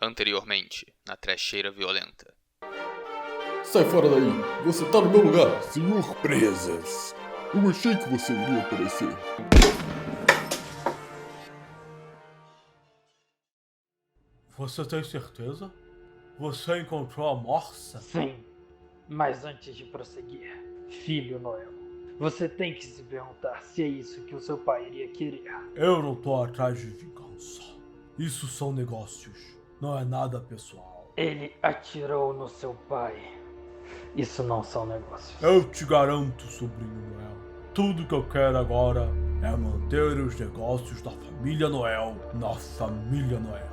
Anteriormente, na Trecheira Violenta. Sai fora daí! Você tá no meu lugar, senhor Presas! Eu achei que você iria aparecer. Você tem certeza? Você encontrou a morsa? Sim, mas antes de prosseguir, filho Noel, você tem que se perguntar se é isso que o seu pai iria querer. Eu não tô atrás de vingança. Isso são negócios, não é nada pessoal. Ele atirou no seu pai. Isso não são negócios. Eu te garanto, sobrinho Noel, tudo que eu quero agora é manter os negócios da família Noel na família Noel.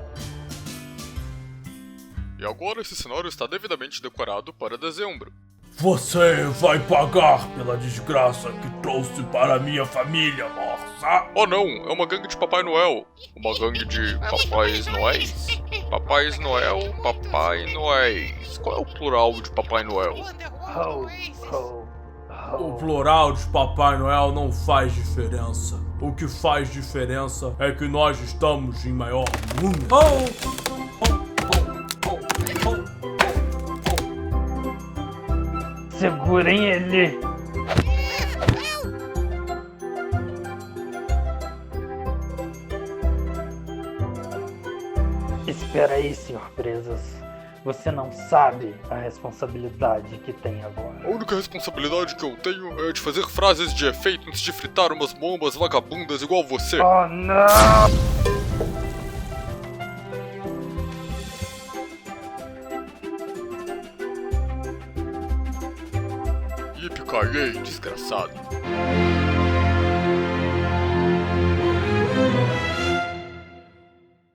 E agora esse cenário está devidamente decorado para dezembro. Você vai pagar pela desgraça que trouxe para minha família, morsa! Oh não, é uma gangue de Papai Noel. Uma gangue de Papais Noéis? Papais Noel, Papai Noéis. Qual é o plural de Papai Noel? Ho, ho, ho. O plural de Papai Noel não faz diferença. O que faz diferença é que nós estamos em maior número. Segurem ele! Espera aí, senhor Presas. Você não sabe a responsabilidade que tem agora. A única responsabilidade que eu tenho é de fazer frases de efeito antes de fritar umas bombas vagabundas igual você. Oh, não! Yippee-ki-yay, desgraçado.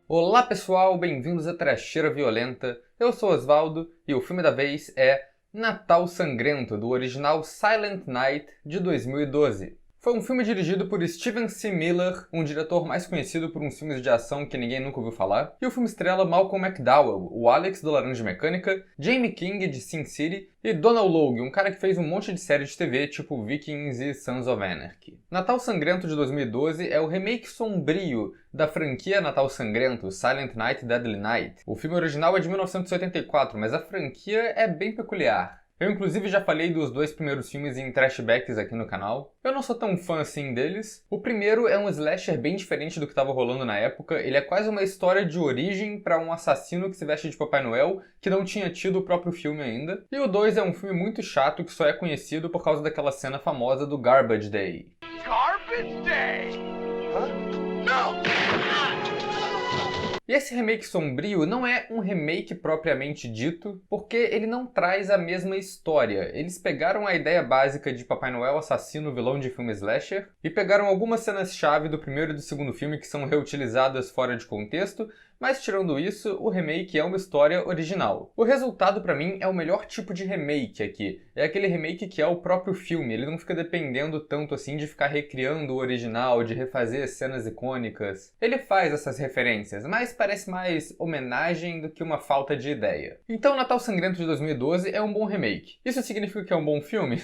Olá pessoal, bem-vindos à Trecheira Violenta. Eu sou Osvaldo e o filme da vez é Natal Sangrento, do original Silent Night de 2012. Foi um filme dirigido por Steven C. Miller, um diretor mais conhecido por uns filmes de ação que ninguém nunca ouviu falar, e o filme estrela Malcolm McDowell, o Alex do Laranja Mecânica, Jamie King de Sin City e Donald Logue, um cara que fez um monte de série de TV tipo Vikings e Sons of Anarchy. Natal Sangrento de 2012 é o remake sombrio da franquia Natal Sangrento, Silent Night, Deadly Night. O filme original é de 1984, mas a franquia é bem peculiar. Eu inclusive já falei dos dois primeiros filmes em trashbacks aqui no canal. Eu não sou tão fã assim deles. O primeiro é um slasher bem diferente do que estava rolando na época. Ele é quase uma história de origem para um assassino que se veste de Papai Noel, que não tinha tido o próprio filme ainda. E o 2 é um filme muito chato que só é conhecido por causa daquela cena famosa do Garbage Day. Garbage Day! No! E esse remake sombrio não é um remake propriamente dito, porque ele não traz a mesma história. Eles pegaram a ideia básica de Papai Noel assassino vilão de filme slasher e pegaram algumas cenas-chave do primeiro e do segundo filme que são reutilizadas fora de contexto, mas tirando isso, o remake é uma história original. O resultado pra mim é o melhor tipo de remake aqui. É aquele remake que é o próprio filme, ele não fica dependendo tanto assim de ficar recriando o original, de refazer cenas icônicas. Ele faz essas referências, mas parece mais homenagem do que uma falta de ideia. Então Natal Sangrento de 2012 é um bom remake. Isso significa que é um bom filme?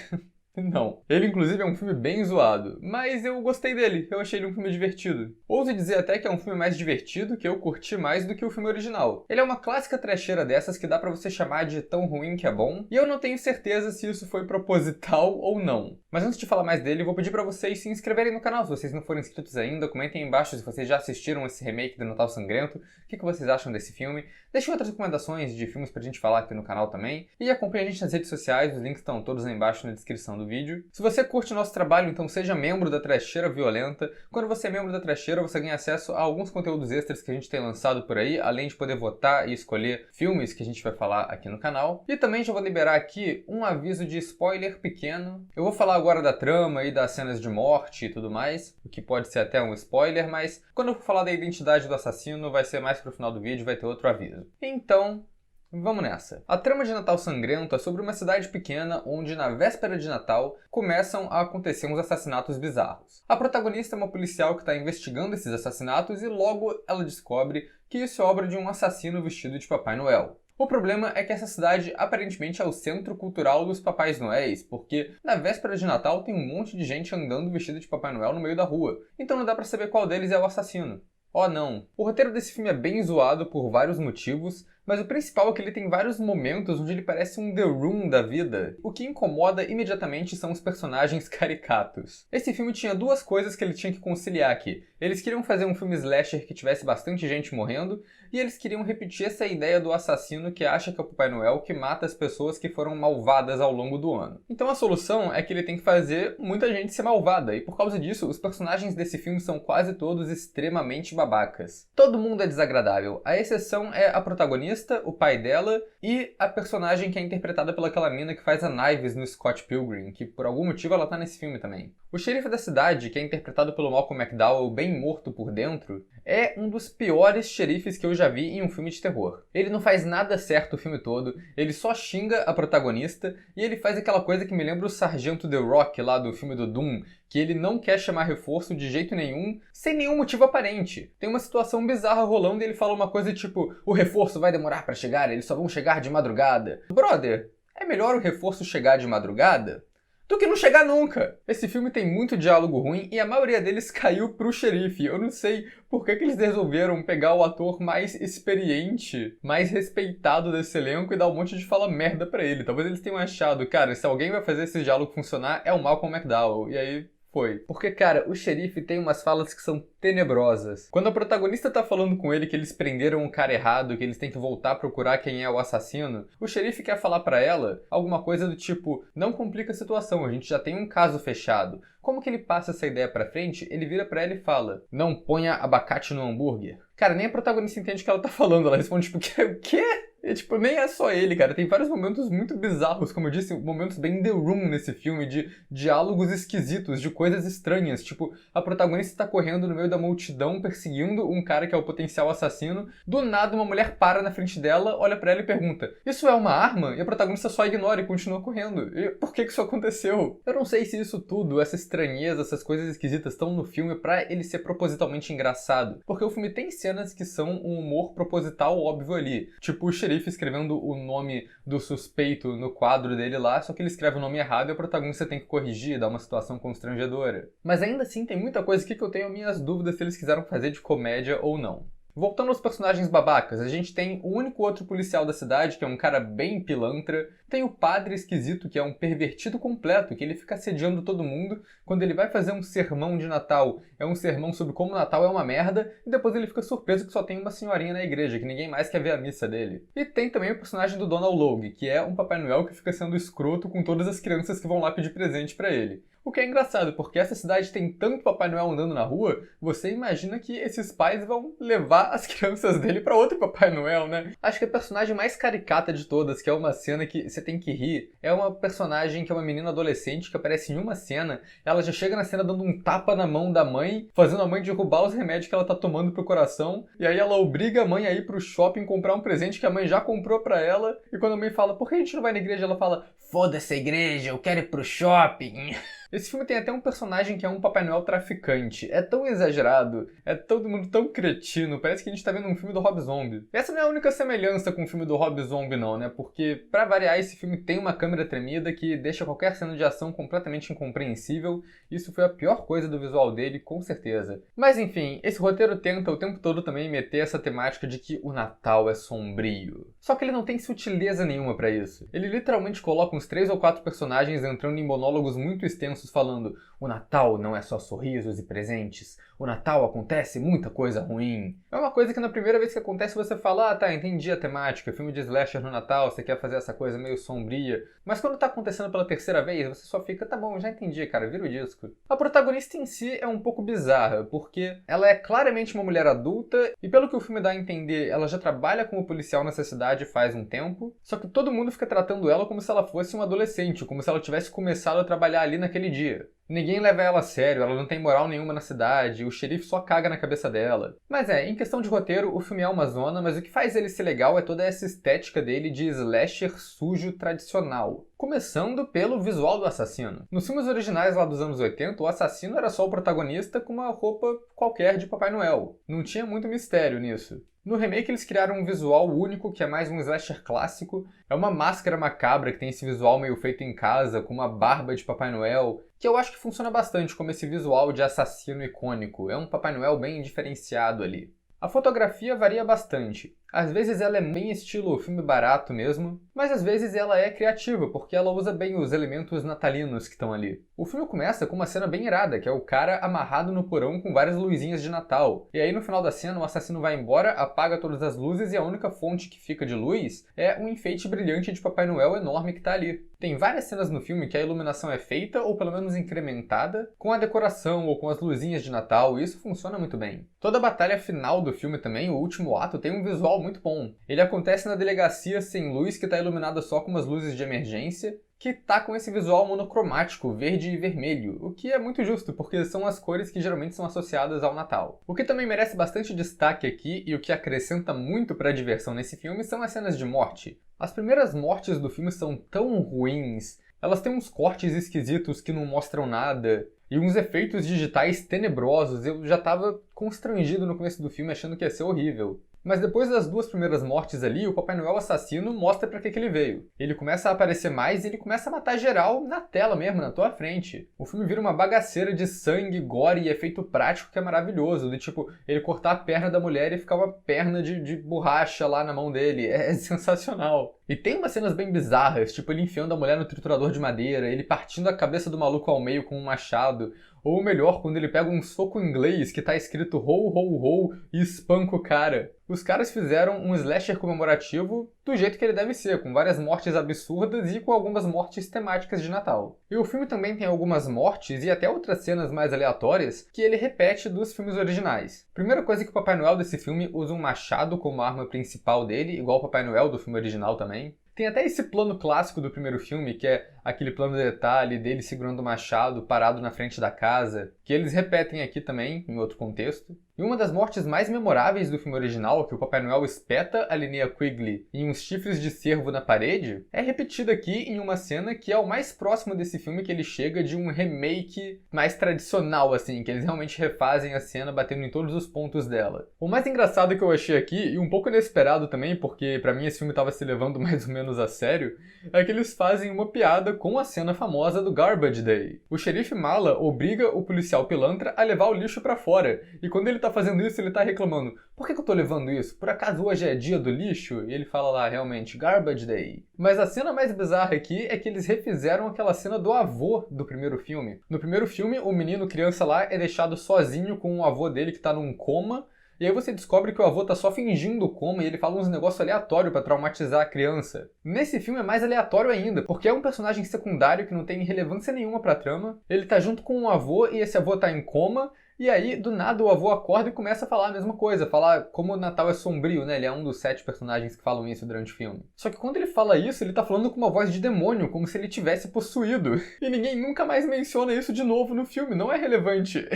Não. Ele, inclusive, é um filme bem zoado, mas eu gostei dele, eu achei ele um filme divertido. Ouso dizer até que é um filme mais divertido, que eu curti mais do que o filme original. Ele é uma clássica trecheira dessas que dá pra você chamar de tão ruim que é bom, e eu não tenho certeza se isso foi proposital ou não. Mas antes de falar mais dele, eu vou pedir pra vocês se inscreverem no canal, se vocês não forem inscritos ainda, comentem aí embaixo se vocês já assistiram esse remake do Natal Sangrento, o que vocês acham desse filme, deixem outras recomendações de filmes pra gente falar aqui no canal também, e acompanhe a gente nas redes sociais, os links estão todos aí embaixo na descrição do vídeo. Se você curte o nosso trabalho, então seja membro da Trecheira Violenta. Quando você é membro da Trecheira, você ganha acesso a alguns conteúdos extras que a gente tem lançado por aí, além de poder votar e escolher filmes que a gente vai falar aqui no canal. E também já vou liberar aqui um aviso de spoiler pequeno. Eu vou falar agora da trama e das cenas de morte e tudo mais, o que pode ser até um spoiler, mas quando eu for falar da identidade do assassino, vai ser mais pro final do vídeo, vai ter outro aviso. Então, vamos nessa. A trama de Natal Sangrento é sobre uma cidade pequena onde, na véspera de Natal, começam a acontecer uns assassinatos bizarros. A protagonista é uma policial que está investigando esses assassinatos e logo ela descobre que isso é obra de um assassino vestido de Papai Noel. O problema é que essa cidade aparentemente é o centro cultural dos Papais Noéis, porque na véspera de Natal tem um monte de gente andando vestida de Papai Noel no meio da rua, então não dá pra saber qual deles é o assassino. Oh não, o roteiro desse filme é bem zoado por vários motivos, mas o principal é que ele tem vários momentos onde ele parece um The Room da vida. O que incomoda imediatamente são os personagens caricatos. Esse filme tinha duas coisas que ele tinha que conciliar aqui. Eles queriam fazer um filme slasher que tivesse bastante gente morrendo, e eles queriam repetir essa ideia do assassino que acha que é o Papai Noel que mata as pessoas que foram malvadas ao longo do ano. Então a solução é que ele tem que fazer muita gente ser malvada, e por causa disso, os personagens desse filme são quase todos extremamente babacas. Todo mundo é desagradável, a exceção é a protagonista, o pai dela e a personagem que é interpretada pelaquela mina que faz a Knives no Scott Pilgrim, que por algum motivo ela tá nesse filme também. O xerife da cidade, que é interpretado pelo Malcolm McDowell, bem morto por dentro, é um dos piores xerifes que eu já vi em um filme de terror. Ele não faz nada certo o filme todo, ele só xinga a protagonista e ele faz aquela coisa que me lembra o Sargento The Rock lá do filme do Doom, que ele não quer chamar reforço de jeito nenhum, sem nenhum motivo aparente. Tem uma situação bizarra rolando e ele fala uma coisa tipo, o reforço vai demorar pra chegar, eles só vão chegar de madrugada. Brother, é melhor o reforço chegar de madrugada do que não chegar nunca. Esse filme tem muito diálogo ruim e a maioria deles caiu pro xerife. Eu não sei por que eles resolveram pegar o ator mais experiente, mais respeitado desse elenco e dar um monte de fala merda pra ele. Talvez eles tenham achado, cara, se alguém vai fazer esse diálogo funcionar é o Malcolm McDowell. E aí foi. Porque, cara, o xerife tem umas falas que são tenebrosas. Quando a protagonista tá falando com ele que eles prenderam o cara errado, que eles têm que voltar a procurar quem é o assassino, o xerife quer falar pra ela alguma coisa do tipo, não complica a situação, a gente já tem um caso fechado. Como que ele passa essa ideia pra frente? Ele vira pra ela e fala, não ponha abacate no hambúrguer. Cara, nem a protagonista entende o que ela tá falando, ela responde tipo, o quê? E, tipo, nem é só ele, cara. Tem vários momentos muito bizarros, como eu disse, momentos bem The Room nesse filme, de diálogos esquisitos, de coisas estranhas. Tipo, a protagonista tá correndo no meio da multidão, perseguindo um cara que é o potencial assassino. Do nada, uma mulher para na frente dela, olha pra ela e pergunta, isso é uma arma? E a protagonista só ignora e continua correndo. E por que isso aconteceu? Eu não sei se isso tudo, essa estranheza, essas coisas esquisitas estão no filme pra ele ser propositalmente engraçado. Porque o filme tem cenas que são um humor proposital óbvio ali. Tipo, o xerife escrevendo o nome do suspeito no quadro dele lá, só que ele escreve o nome errado e a protagonista tem que corrigir, dar uma situação constrangedora. Mas ainda assim tem muita coisa aqui que eu tenho minhas dúvidas se eles quiseram fazer de comédia ou não. Voltando aos personagens babacas, a gente tem o único outro policial da cidade, que é um cara bem pilantra. Tem o padre esquisito, que é um pervertido completo, que ele fica assediando todo mundo. Quando ele vai fazer um sermão de Natal, é um sermão sobre como o Natal é uma merda, e depois ele fica surpreso que só tem uma senhorinha na igreja, que ninguém mais quer ver a missa dele. E tem também o personagem do Donald Logue, que é um Papai Noel que fica sendo escroto com todas as crianças que vão lá pedir presente pra ele. O que é engraçado, porque essa cidade tem tanto Papai Noel andando na rua, você imagina que esses pais vão levar as crianças dele pra outro Papai Noel, né? Acho que a personagem mais caricata de todas, que é uma cena que você tem que rir, é uma personagem que é uma menina adolescente que aparece em uma cena, ela já chega na cena dando um tapa na mão da mãe, fazendo a mãe derrubar os remédios que ela tá tomando pro coração, e aí ela obriga a mãe a ir pro shopping comprar um presente que a mãe já comprou pra ela, e quando a mãe fala, por que a gente não vai na igreja? Ela fala, foda-se a igreja, eu quero ir pro shopping. Esse filme tem até um personagem que é um Papai Noel traficante. É tão exagerado, é todo mundo tão cretino, parece que a gente tá vendo um filme do Rob Zombie. Essa não é a única semelhança com o filme do Rob Zombie não, né? Porque, pra variar, esse filme tem uma câmera tremida que deixa qualquer cena de ação completamente incompreensível. Isso foi a pior coisa do visual dele, com certeza. Mas enfim, esse roteiro tenta o tempo todo também meter essa temática de que o Natal é sombrio. Só que ele não tem sutileza nenhuma pra isso. Ele literalmente coloca uns 3 ou 4 personagens entrando em monólogos muito extensos falando o Natal não é só sorrisos e presentes, o Natal acontece muita coisa ruim. É uma coisa que na primeira vez que acontece você fala, ah tá, entendi a temática, filme de slasher no Natal, você quer fazer essa coisa meio sombria. Mas quando tá acontecendo pela terceira vez, você só fica, tá bom, já entendi, cara, vira o disco. A protagonista em si é um pouco bizarra, porque ela é claramente uma mulher adulta, e pelo que o filme dá a entender, ela já trabalha como policial nessa cidade faz um tempo, só que todo mundo fica tratando ela como se ela fosse uma adolescente, como se ela tivesse começado a trabalhar ali naquele dia. Ninguém leva ela a sério, ela não tem moral nenhuma na cidade, o xerife só caga na cabeça dela. Mas em questão de roteiro, o filme é uma zona, mas o que faz ele ser legal é toda essa estética dele de slasher sujo tradicional. Começando pelo visual do assassino. Nos filmes originais lá dos anos 80, o assassino era só o protagonista com uma roupa qualquer de Papai Noel. Não tinha muito mistério nisso. No remake eles criaram um visual único, que é mais um slasher clássico. É uma máscara macabra que tem esse visual meio feito em casa, com uma barba de Papai Noel, que eu acho que funciona bastante como esse visual de assassino icônico. É um Papai Noel bem diferenciado ali. A fotografia varia bastante. Às vezes ela é bem estilo filme barato mesmo, mas às vezes ela é criativa, porque ela usa bem os elementos natalinos que estão ali. O filme começa com uma cena bem irada, que é o cara amarrado no porão com várias luzinhas de Natal. E aí no final da cena o assassino vai embora, apaga todas as luzes e a única fonte que fica de luz é um enfeite brilhante de Papai Noel enorme que tá ali. Tem várias cenas no filme que a iluminação é feita, ou pelo menos incrementada, com a decoração ou com as luzinhas de Natal, e isso funciona muito bem. Toda a batalha final do filme também, o último ato, tem um visual muito bom. Ele acontece na delegacia sem luz, que está iluminada só com umas luzes de emergência, que tá com esse visual monocromático, verde e vermelho, o que é muito justo, porque são as cores que geralmente são associadas ao Natal. O que também merece bastante destaque aqui, e o que acrescenta muito para a diversão nesse filme, são as cenas de morte. As primeiras mortes do filme são tão ruins, elas têm uns cortes esquisitos que não mostram nada, e uns efeitos digitais tenebrosos. Eu já tava constrangido no começo do filme, achando que ia ser horrível. Mas depois das duas primeiras mortes ali, o Papai Noel assassino mostra pra que ele veio. Ele começa a aparecer mais e ele começa a matar geral na tela mesmo, na tua frente. O filme vira uma bagaceira de sangue, gore e efeito prático que é maravilhoso. De tipo, ele cortar a perna da mulher e ficar uma perna de borracha lá na mão dele. É sensacional. E tem umas cenas bem bizarras, tipo ele enfiando a mulher no triturador de madeira, ele partindo a cabeça do maluco ao meio com um machado. Ou melhor, quando ele pega um soco inglês que tá escrito ho, ho, ho e espanca o cara. Os caras fizeram um slasher comemorativo do jeito que ele deve ser, com várias mortes absurdas e com algumas mortes temáticas de Natal. E o filme também tem algumas mortes e até outras cenas mais aleatórias que ele repete dos filmes originais. Primeira coisa é que o Papai Noel desse filme usa um machado como arma principal dele, igual o Papai Noel do filme original também. Tem até esse plano clássico do primeiro filme, que é aquele plano de detalhe dele segurando o machado parado na frente da casa, que eles repetem aqui também, em outro contexto. E uma das mortes mais memoráveis do filme original, que o Papai Noel espeta a Linnea Quigley em uns chifres de cervo na parede, é repetida aqui em uma cena que é o mais próximo desse filme que ele chega de um remake mais tradicional, assim, que eles realmente refazem a cena batendo em todos os pontos dela. O mais engraçado que eu achei aqui, e um pouco inesperado também, porque pra mim esse filme tava se levando mais ou menos a sério, é que eles fazem uma piada com a cena famosa do Garbage Day. O xerife Mala obriga o policial pilantra a levar o lixo pra fora, e quando ele tá fazendo isso, ele tá reclamando: por que eu tô levando isso? Por acaso hoje é dia do lixo? E ele fala lá, realmente, Garbage Day. Mas a cena mais bizarra aqui é que eles refizeram aquela cena do avô do primeiro filme. No primeiro filme, o menino criança lá é deixado sozinho com o avô dele que tá num coma, e aí você descobre que o avô tá só fingindo o coma e ele fala uns negócios aleatórios pra traumatizar a criança. Nesse filme é mais aleatório ainda, porque é um personagem secundário que não tem relevância nenhuma pra trama. Ele tá junto com um avô e esse avô tá em coma, e aí, do nada, o avô acorda e começa a falar a mesma coisa. Falar como o Natal é sombrio, né? Ele é um dos 7 personagens que falam isso durante o filme. Só que quando ele fala isso, ele tá falando com uma voz de demônio, como se ele tivesse possuído. E ninguém nunca mais menciona isso de novo no filme. Não é relevante.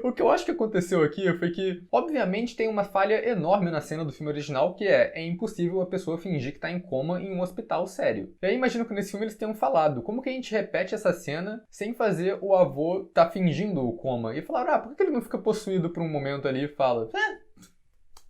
O que eu acho que aconteceu aqui foi que, obviamente, tem uma falha enorme na cena do filme original, que é impossível a pessoa fingir que tá em coma em um hospital sério. E aí, imagino que nesse filme eles tenham falado, como que a gente repete essa cena sem fazer o avô tá fingindo o coma? E falaram, por que ele não fica possuído por um momento ali e fala...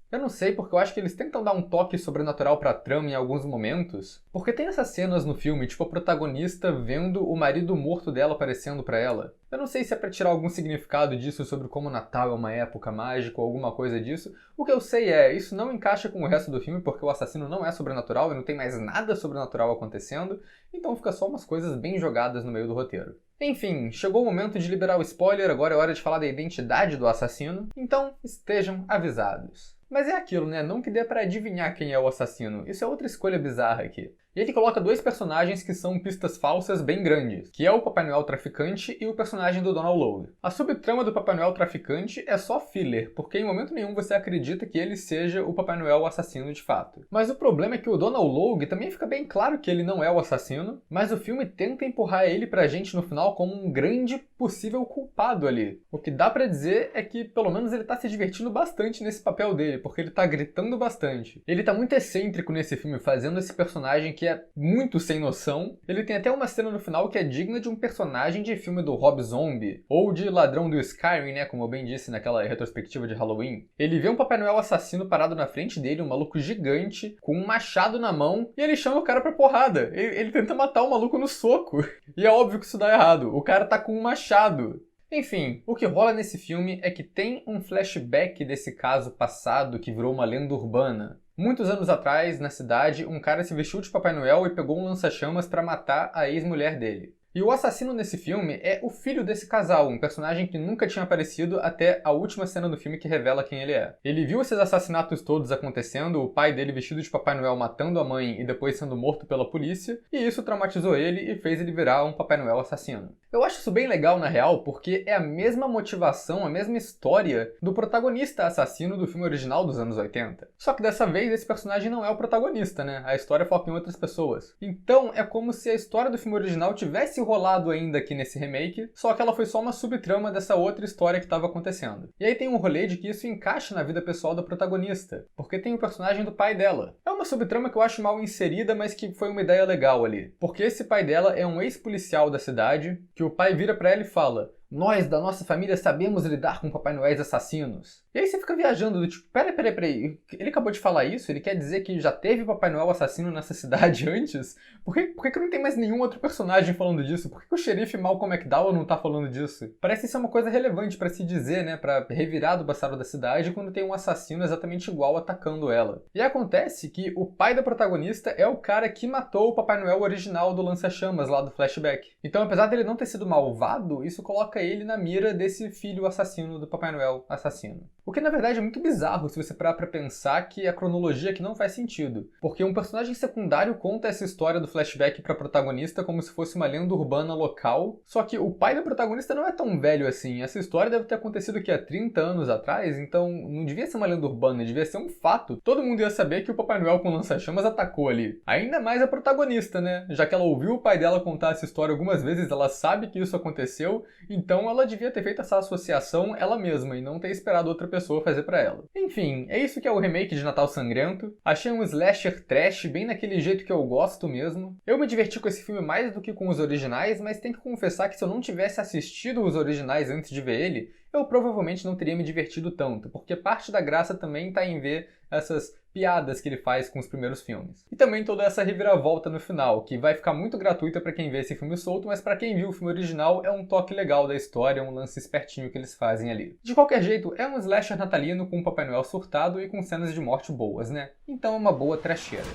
Eu não sei, porque eu acho que eles tentam dar um toque sobrenatural pra trama em alguns momentos. Porque tem essas cenas no filme, tipo a protagonista vendo o marido morto dela aparecendo pra ela. Eu não sei se é pra tirar algum significado disso sobre como o Natal é uma época mágica ou alguma coisa disso. O que eu sei é, isso não encaixa com o resto do filme, porque o assassino não é sobrenatural e não tem mais nada sobrenatural acontecendo. Então fica só umas coisas bem jogadas no meio do roteiro. Enfim, chegou o momento de liberar o spoiler, agora é hora de falar da identidade do assassino. Então, estejam avisados. Mas é aquilo, né? Não que dê pra adivinhar quem é o assassino. Isso é outra escolha bizarra aqui. E ele coloca 2 personagens que são pistas falsas bem grandes, que é o Papai Noel traficante e o personagem do Donald Logue. A subtrama do Papai Noel traficante é só filler, porque em momento nenhum você acredita que ele seja o Papai Noel assassino de fato. Mas o problema é que o Donald Logue também fica bem claro que ele não é o assassino, mas o filme tenta empurrar ele pra gente no final como um grande possível culpado ali. O que dá pra dizer é que pelo menos ele tá se divertindo bastante nesse papel dele, porque ele tá gritando bastante. Ele tá muito excêntrico nesse filme, fazendo esse personagem que que é muito sem noção. Ele tem até uma cena no final que é digna de um personagem de filme do Rob Zombie, ou de Ladrão do Skyrim, né, como eu bem disse naquela retrospectiva de Halloween. Ele vê um Papai Noel assassino parado na frente dele, um maluco gigante, com um machado na mão, e ele chama o cara pra porrada. Ele tenta matar o maluco no soco. E é óbvio que isso dá errado. O cara tá com um machado. Enfim, o que rola nesse filme é que tem um flashback desse caso passado que virou uma lenda urbana. Muitos anos atrás, na cidade, um cara se vestiu de Papai Noel e pegou um lança-chamas pra matar a ex-mulher dele. E o assassino nesse filme é o filho desse casal, um personagem que nunca tinha aparecido até a última cena do filme que revela quem ele é. Ele viu esses assassinatos todos acontecendo, o pai dele vestido de Papai Noel matando a mãe e depois sendo morto pela polícia, e isso traumatizou ele e fez ele virar um Papai Noel assassino. Eu acho isso bem legal na real, porque é a mesma motivação, a mesma história do protagonista assassino do filme original dos anos 80. Só que dessa vez esse personagem não é o protagonista, né? A história foca em outras pessoas. Então é como se a história do filme original tivesse rolado ainda aqui nesse remake, só que ela foi só uma subtrama dessa outra história que estava acontecendo. E aí tem um rolê de que isso encaixa na vida pessoal da protagonista, porque tem o personagem do pai dela. É uma subtrama que eu acho mal inserida, mas que foi uma ideia legal ali. Porque esse pai dela é um ex-policial da cidade, que o pai vira pra ela e fala: "Nós, da nossa família, sabemos lidar com Papai Noéis assassinos." E aí você fica viajando do tipo, peraí, ele acabou de falar isso? Ele quer dizer que já teve Papai Noel assassino nessa cidade antes? Por que não tem mais nenhum outro personagem falando disso? Por que o xerife Malcolm McDowell não tá falando disso? Parece ser uma coisa relevante pra se dizer, né? Pra revirar do bastardo da cidade quando tem um assassino exatamente igual atacando ela. E acontece que o pai da protagonista é o cara que matou o Papai Noel original do lança-chamas lá do flashback. Então, apesar dele não ter sido malvado, isso coloca ele na mira desse filho assassino do Papai Noel assassino. O que na verdade é muito bizarro se você parar pra pensar que a cronologia aqui não faz sentido. Porque um personagem secundário conta essa história do flashback pra protagonista como se fosse uma lenda urbana local, só que o pai da protagonista não é tão velho assim. Essa história deve ter acontecido aqui há 30 anos atrás, então não devia ser uma lenda urbana, devia ser um fato. Todo mundo ia saber que o Papai Noel com lança-chamas atacou ali. Ainda mais a protagonista, né? Já que ela ouviu o pai dela contar essa história algumas vezes, ela sabe que isso aconteceu, então ela devia ter feito essa associação ela mesma e não ter esperado outra pessoa fazer pra ela. Enfim, é isso que é o remake de Natal Sangrento. Achei um slasher trash bem naquele jeito que eu gosto mesmo. Eu me diverti com esse filme mais do que com os originais, mas tenho que confessar que se eu não tivesse assistido os originais antes de ver ele, eu provavelmente não teria me divertido tanto, porque parte da graça também tá em ver essas piadas que ele faz com os primeiros filmes. E também toda essa reviravolta no final, que vai ficar muito gratuita pra quem vê esse filme solto, mas pra quem viu o filme original é um toque legal da história, um lance espertinho que eles fazem ali. De qualquer jeito, é um slasher natalino com o Papai Noel surtado e com cenas de morte boas, né? Então é uma boa trecheira.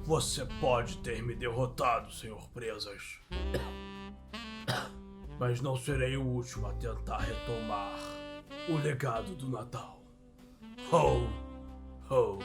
Você pode ter me derrotado, Sr. Presas. Mas não serei o último a tentar retomar o legado do Natal. Ho, ho.